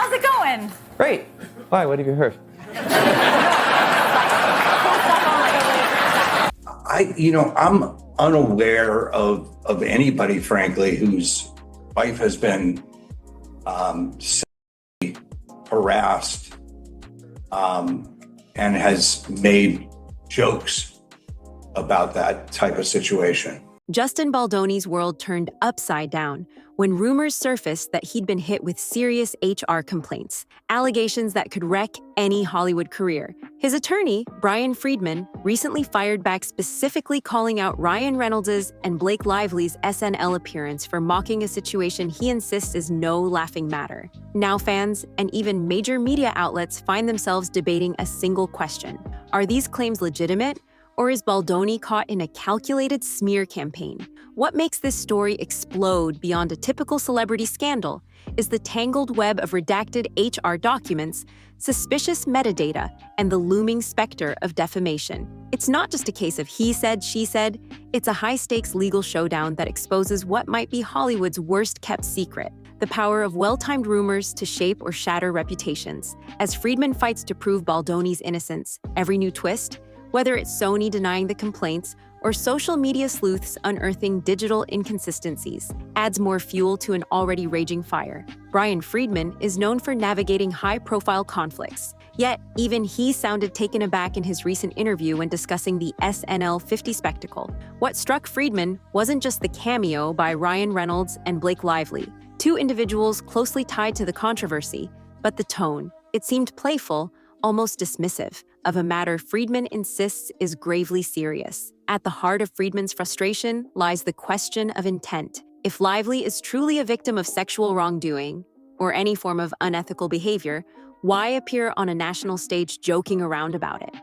how's it going? Great. Why? What have you heard? I'm unaware of anybody, frankly, whose wife has been sexually harassed and has made jokes about that type of situation. Justin Baldoni's world turned upside down when rumors surfaced that he'd been hit with serious HR complaints, allegations that could wreck any Hollywood career. His attorney, Freedman, recently fired back, specifically calling out Ryan Reynolds' and Blake Lively's SNL appearance for mocking a situation he insists is no laughing matter. Now fans and even major media outlets find themselves debating a single question: are these claims legitimate? Or is Baldoni caught in a calculated smear campaign? What makes this story explode beyond a typical celebrity scandal is the tangled web of redacted HR documents, suspicious metadata, and the looming specter of defamation. It's not just a case of he said, she said. It's a high-stakes legal showdown that exposes what might be Hollywood's worst-kept secret: the power of well-timed rumors to shape or shatter reputations. As Freedman fights to prove Baldoni's innocence, every new twist, whether it's Sony denying the complaints or social media sleuths unearthing digital inconsistencies, adds more fuel to an already raging fire. Freedman is known for navigating high-profile conflicts, yet even he sounded taken aback in his recent interview when discussing the SNL 50 spectacle. What struck Freedman wasn't just the cameo by Ryan Reynolds and Blake Lively, two individuals closely tied to the controversy, but the tone. It seemed playful, almost dismissive, of a matter Freedman insists is gravely serious. At the heart of Freedman's frustration lies the question of intent. If Lively is truly a victim of sexual wrongdoing or any form of unethical behavior, why appear on a national stage joking around about it?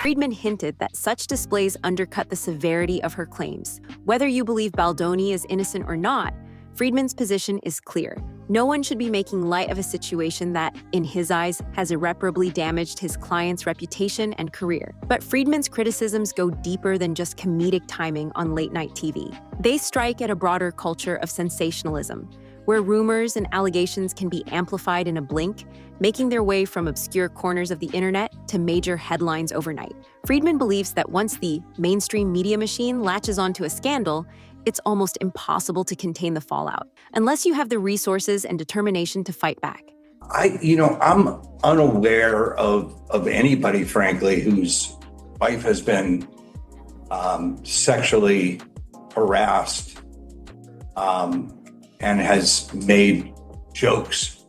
Freedman hinted that such displays undercut the severity of her claims. Whether you believe Baldoni is innocent or not, Freedman's position is clear. No one should be making light of a situation that, in his eyes, has irreparably damaged his client's reputation and career. But Freedman's criticisms go deeper than just comedic timing on late-night TV. They strike at a broader culture of sensationalism, where rumors and allegations can be amplified in a blink, making their way from obscure corners of the internet to major headlines overnight. Freedman believes that once the mainstream media machine latches onto a scandal, it's almost impossible to contain the fallout, unless you have the resources and determination to fight back. I'm unaware of anybody, frankly, whose wife has been sexually harassed and has made jokes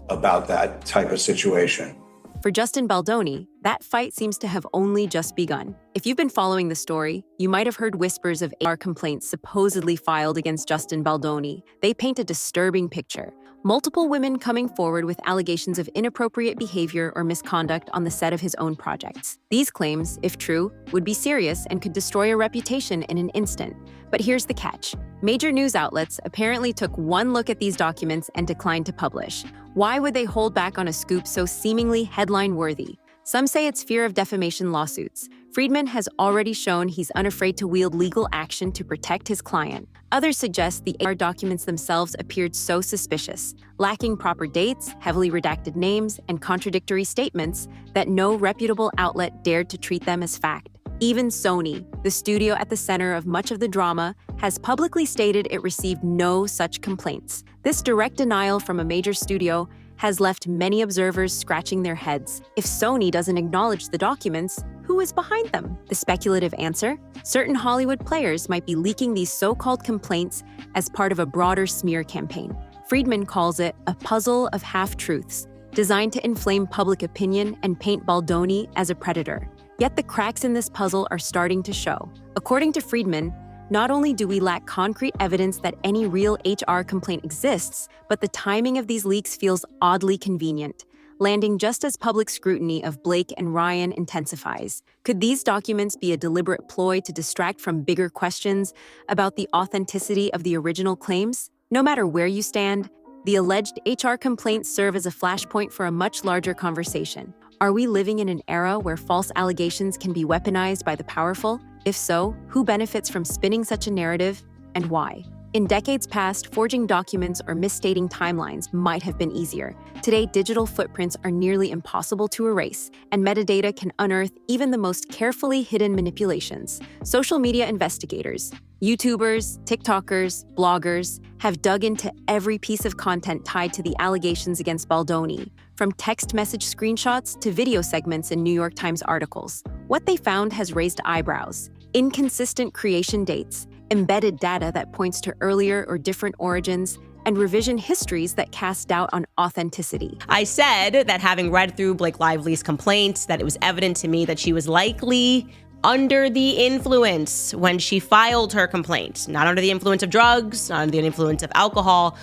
about that type of situation. For Justin Baldoni, that fight seems to have only just begun. If you've been following the story, you might have heard whispers of HR complaints supposedly filed against Justin Baldoni. They paint a disturbing picture. Multiple women coming forward with allegations of inappropriate behavior or misconduct on the set of his own projects. These claims, if true, would be serious and could destroy a reputation in an instant. But here's the catch. Major news outlets apparently took one look at these documents and declined to publish. Why would they hold back on a scoop so seemingly headline-worthy? Some say it's fear of defamation lawsuits. Freedman has already shown he's unafraid to wield legal action to protect his client. Others suggest the HR documents themselves appeared so suspicious, lacking proper dates, heavily redacted names, and contradictory statements that no reputable outlet dared to treat them as fact. Even Sony, the studio at the center of much of the drama, has publicly stated it received no such complaints. This direct denial from a major studio has left many observers scratching their heads. If Sony doesn't acknowledge the documents, who is behind them? The speculative answer? Certain Hollywood players might be leaking these so-called complaints as part of a broader smear campaign. Freedman calls it a puzzle of half-truths, designed to inflame public opinion and paint Baldoni as a predator. Yet the cracks in this puzzle are starting to show. According to Freedman, not only do we lack concrete evidence that any real HR complaint exists, but the timing of these leaks feels oddly convenient, landing just as public scrutiny of Blake and Ryan intensifies. Could these documents be a deliberate ploy to distract from bigger questions about the authenticity of the original claims? No matter where you stand, the alleged HR complaints serve as a flashpoint for a much larger conversation. Are we living in an era where false allegations can be weaponized by the powerful? If so, who benefits from spinning such a narrative, and why? In decades past, forging documents or misstating timelines might have been easier. Today, digital footprints are nearly impossible to erase, and metadata can unearth even the most carefully hidden manipulations. Social media investigators, YouTubers, TikTokers, bloggers have dug into every piece of content tied to the allegations against Baldoni, from text message screenshots to video segments in New York Times articles. What they found has raised eyebrows. Inconsistent creation dates, embedded data that points to earlier or different origins, and revision histories that cast doubt on authenticity. I said that having read through Blake Lively's complaints, that it was evident to me that she was likely under the influence when she filed her complaint. Not under the influence of drugs, not under the influence of alcohol,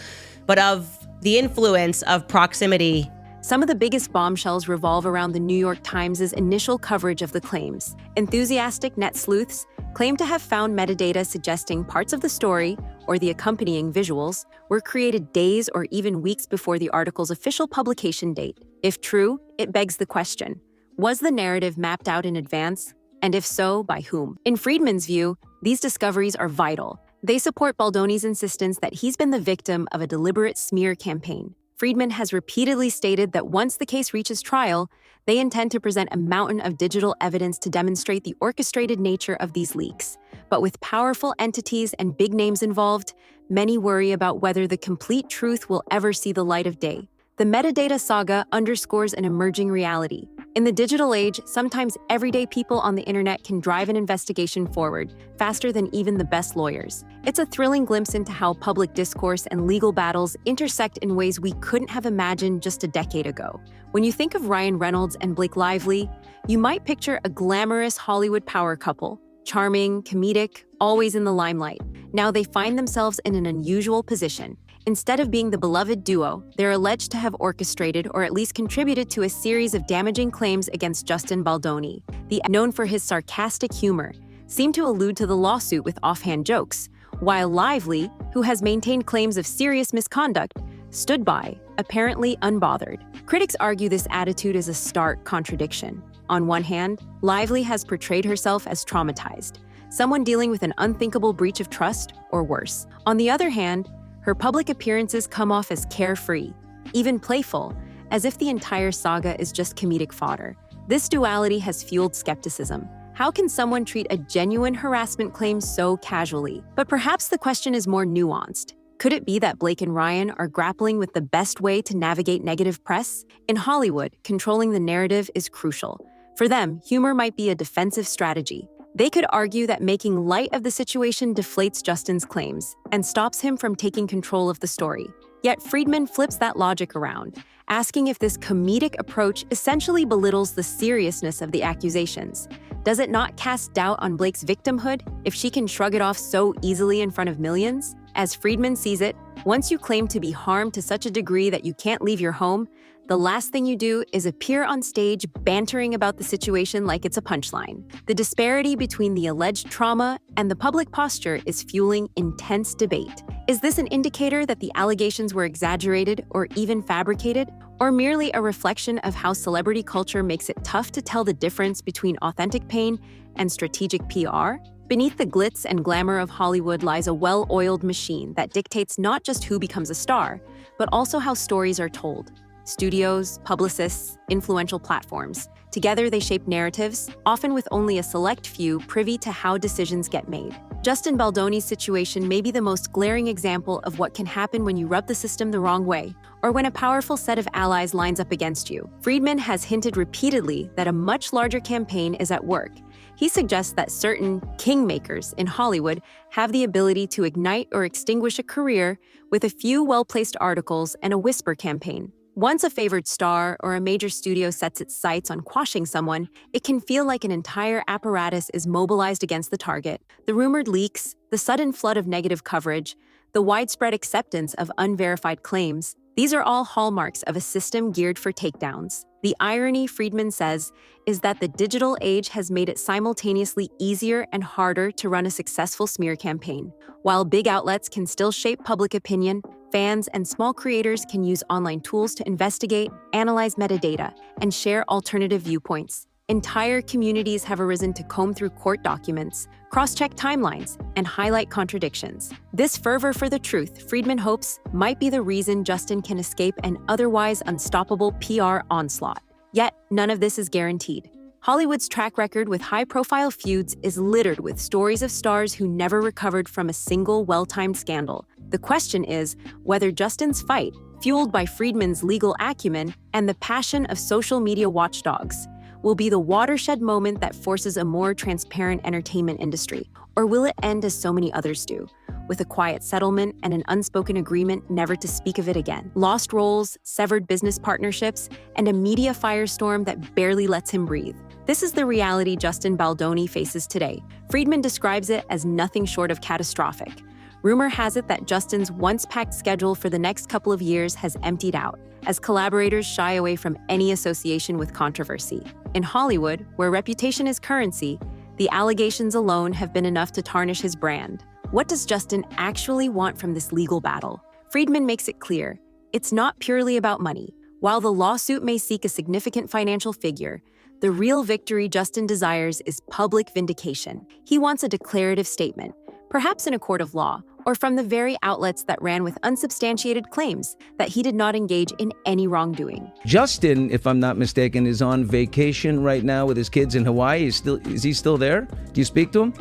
but of the influence of proximity. Some of the biggest bombshells revolve around the New York Times' initial coverage of the claims. Enthusiastic net sleuths claim to have found metadata suggesting parts of the story, or the accompanying visuals, were created days or even weeks before the article's official publication date. If true, it begs the question, was the narrative mapped out in advance? And if so, by whom? In Freedman's view, these discoveries are vital. They support Baldoni's insistence that he's been the victim of a deliberate smear campaign. Freedman has repeatedly stated that once the case reaches trial, they intend to present a mountain of digital evidence to demonstrate the orchestrated nature of these leaks. But with powerful entities and big names involved, many worry about whether the complete truth will ever see the light of day. The metadata saga underscores an emerging reality. In the digital age, sometimes everyday people on the internet can drive an investigation forward, faster than even the best lawyers. It's a thrilling glimpse into how public discourse and legal battles intersect in ways we couldn't have imagined just a decade ago. When you think of Reynolds and Blake Lively, you might picture a glamorous Hollywood power couple, charming, comedic, always in the limelight. Now they find themselves in an unusual position. Instead of being the beloved duo, they're alleged to have orchestrated or at least contributed to a series of damaging claims against Justin Baldoni. The known for his sarcastic humor seemed to allude to the lawsuit with offhand jokes, while Lively, who has maintained claims of serious misconduct, stood by, apparently unbothered. Critics argue this attitude is a stark contradiction. On one hand, Lively has portrayed herself as traumatized, someone dealing with an unthinkable breach of trust, or worse. On the other hand, her public appearances come off as carefree, even playful, as if the entire saga is just comedic fodder. This duality has fueled skepticism. How can someone treat a genuine harassment claim so casually? But perhaps the question is more nuanced. Could it be that Blake and Ryan are grappling with the best way to navigate negative press? In Hollywood, controlling the narrative is crucial. For them, humor might be a defensive strategy. They could argue that making light of the situation deflates Justin's claims and stops him from taking control of the story. Yet Freedman flips that logic around, asking if this comedic approach essentially belittles the seriousness of the accusations. Does it not cast doubt on Blake's victimhood if she can shrug it off so easily in front of millions? As Freedman sees it, once you claim to be harmed to such a degree that you can't leave your home, the last thing you do is appear on stage bantering about the situation like it's a punchline. The disparity between the alleged trauma and the public posture is fueling intense debate. Is this an indicator that the allegations were exaggerated or even fabricated, or merely a reflection of how celebrity culture makes it tough to tell the difference between authentic pain and strategic PR? Beneath the glitz and glamour of Hollywood lies a well-oiled machine that dictates not just who becomes a star, but also how stories are told. Studios, publicists, influential platforms. Together they shape narratives, often with only a select few privy to how decisions get made. Justin Baldoni's situation may be the most glaring example of what can happen when you rub the system the wrong way, or when a powerful set of allies lines up against you. Freedman has hinted repeatedly that a much larger campaign is at work. He suggests that certain kingmakers in Hollywood have the ability to ignite or extinguish a career with a few well-placed articles and a whisper campaign. Once a favored star or a major studio sets its sights on quashing someone, it can feel like an entire apparatus is mobilized against the target. The rumored leaks, the sudden flood of negative coverage, the widespread acceptance of unverified claims, these are all hallmarks of a system geared for takedowns. The irony, Freedman says, is that the digital age has made it simultaneously easier and harder to run a successful smear campaign. While big outlets can still shape public opinion, fans and small creators can use online tools to investigate, analyze metadata, and share alternative viewpoints. entire communities have arisen to comb through court documents, cross-check timelines, and highlight contradictions. This fervor for the truth, Freedman hopes, might be the reason Justin can escape an otherwise unstoppable PR onslaught. Yet, none of this is guaranteed. Hollywood's track record with high-profile feuds is littered with stories of stars who never recovered from a single well-timed scandal. The question is whether Justin's fight, fueled by Freedman's legal acumen and the passion of social media watchdogs, will be the watershed moment that forces a more transparent entertainment industry, or will it end as so many others do, with a quiet settlement and an unspoken agreement never to speak of it again? Lost roles, severed business partnerships, and a media firestorm that barely lets him breathe. This is the reality Justin Baldoni faces today. Freedman describes it as nothing short of catastrophic. Rumor has it that Justin's once-packed schedule for the next couple of years has emptied out, as collaborators shy away from any association with controversy. In Hollywood, where reputation is currency, the allegations alone have been enough to tarnish his brand. What does Justin actually want from this legal battle? Freedman makes it clear, it's not purely about money. While the lawsuit may seek a significant financial figure, the real victory Justin desires is public vindication. He wants a declarative statement, perhaps in a court of law, or from the very outlets that ran with unsubstantiated claims that he did not engage in any wrongdoing. Justin, if I'm not mistaken, is on vacation right now with his kids in Hawaii. Is he still there? Do you speak to him?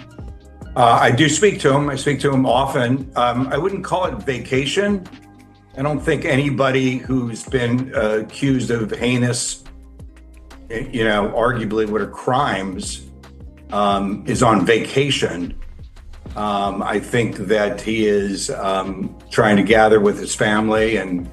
I do speak to him. I speak to him often. I wouldn't call it vacation. I don't think anybody who's been accused of heinous, arguably what are crimes, is on vacation. I think that he is trying to gather with his family and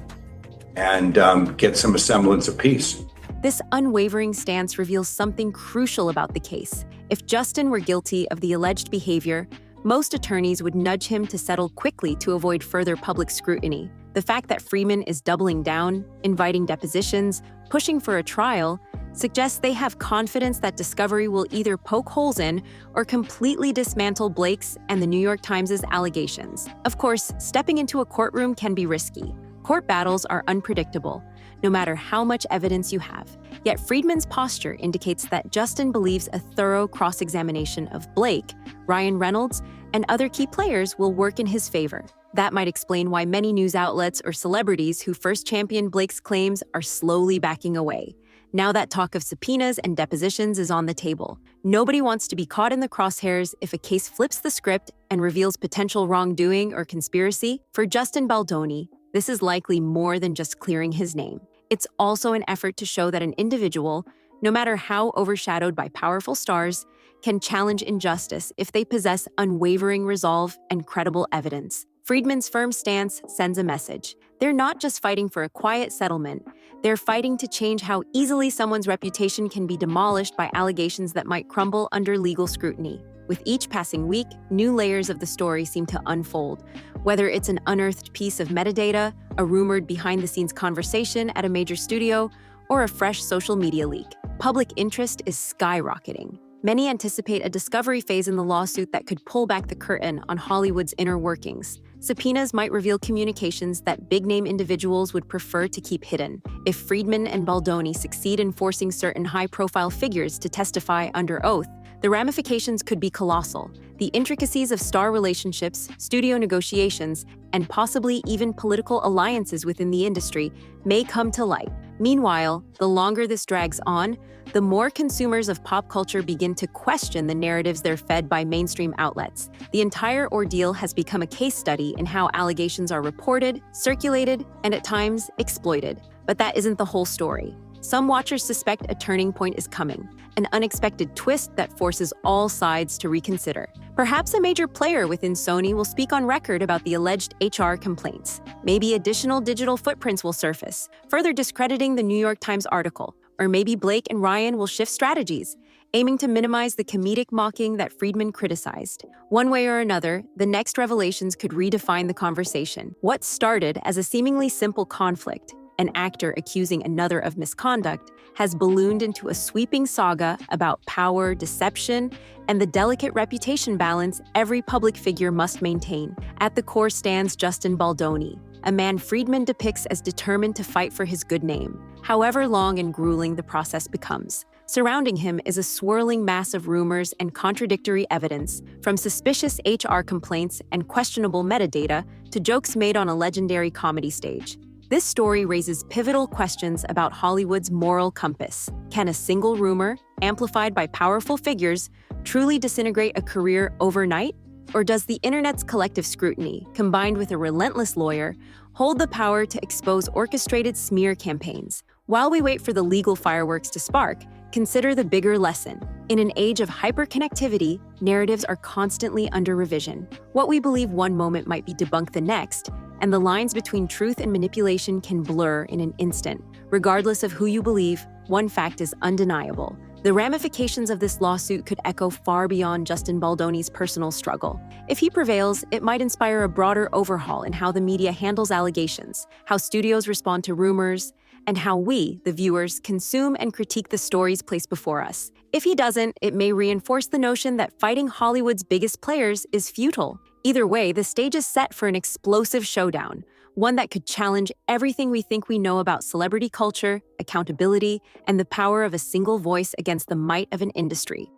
get some semblance of peace. This unwavering stance reveals something crucial about the case. If Justin were guilty of the alleged behavior, most attorneys would nudge him to settle quickly to avoid further public scrutiny. The fact that Freedman is doubling down, inviting depositions, pushing for a trial, suggests they have confidence that discovery will either poke holes in or completely dismantle Blake's and the New York Times' allegations. Of course, stepping into a courtroom can be risky. Court battles are unpredictable, no matter how much evidence you have. Yet Freedman's posture indicates that Justin believes a thorough cross-examination of Blake, Ryan Reynolds, and other key players will work in his favor. That might explain why many news outlets or celebrities who first championed Blake's claims are slowly backing away. Now that talk of subpoenas and depositions is on the table. Nobody wants to be caught in the crosshairs if a case flips the script and reveals potential wrongdoing or conspiracy. For Justin Baldoni, this is likely more than just clearing his name. It's also an effort to show that an individual, no matter how overshadowed by powerful stars, can challenge injustice if they possess unwavering resolve and credible evidence. Freedman's firm stance sends a message. They're not just fighting for a quiet settlement, they're fighting to change how easily someone's reputation can be demolished by allegations that might crumble under legal scrutiny. With each passing week, new layers of the story seem to unfold. Whether it's an unearthed piece of metadata, a rumored behind-the-scenes conversation at a major studio, or a fresh social media leak, public interest is skyrocketing. Many anticipate a discovery phase in the lawsuit that could pull back the curtain on Hollywood's inner workings. Subpoenas might reveal communications that big-name individuals would prefer to keep hidden. If Freedman and Baldoni succeed in forcing certain high-profile figures to testify under oath, the ramifications could be colossal. The intricacies of star relationships, studio negotiations, and possibly even political alliances within the industry may come to light. Meanwhile, the longer this drags on, the more consumers of pop culture begin to question the narratives they're fed by mainstream outlets. The entire ordeal has become a case study in how allegations are reported, circulated, and at times exploited. But that isn't the whole story. Some watchers suspect a turning point is coming, an unexpected twist that forces all sides to reconsider. Perhaps a major player within Sony will speak on record about the alleged HR complaints. Maybe additional digital footprints will surface, further discrediting the New York Times article. Or maybe Blake and Ryan will shift strategies, aiming to minimize the comedic mocking that Freedman criticized. One way or another, the next revelations could redefine the conversation. What started as a seemingly simple conflict, an actor accusing another of misconduct, has ballooned into a sweeping saga about power, deception, and the delicate reputation balance every public figure must maintain. At the core stands Justin Baldoni, a man Freedman depicts as determined to fight for his good name, however long and grueling the process becomes. Surrounding him is a swirling mass of rumors and contradictory evidence, from suspicious HR complaints and questionable metadata to jokes made on a legendary comedy stage. This story raises pivotal questions about Hollywood's moral compass. Can a single rumor, amplified by powerful figures, truly disintegrate a career overnight? Or does the internet's collective scrutiny, combined with a relentless lawyer, hold the power to expose orchestrated smear campaigns? While we wait for the legal fireworks to spark, consider the bigger lesson. In an age of hyperconnectivity, narratives are constantly under revision. What we believe one moment might be debunked the next, and the lines between truth and manipulation can blur in an instant. Regardless of who you believe, one fact is undeniable. The ramifications of this lawsuit could echo far beyond Justin Baldoni's personal struggle. If he prevails, it might inspire a broader overhaul in how the media handles allegations, how studios respond to rumors, and how we, the viewers, consume and critique the stories placed before us. If he doesn't, it may reinforce the notion that fighting Hollywood's biggest players is futile. Either way, the stage is set for an explosive showdown, one that could challenge everything we think we know about celebrity culture, accountability, and the power of a single voice against the might of an industry.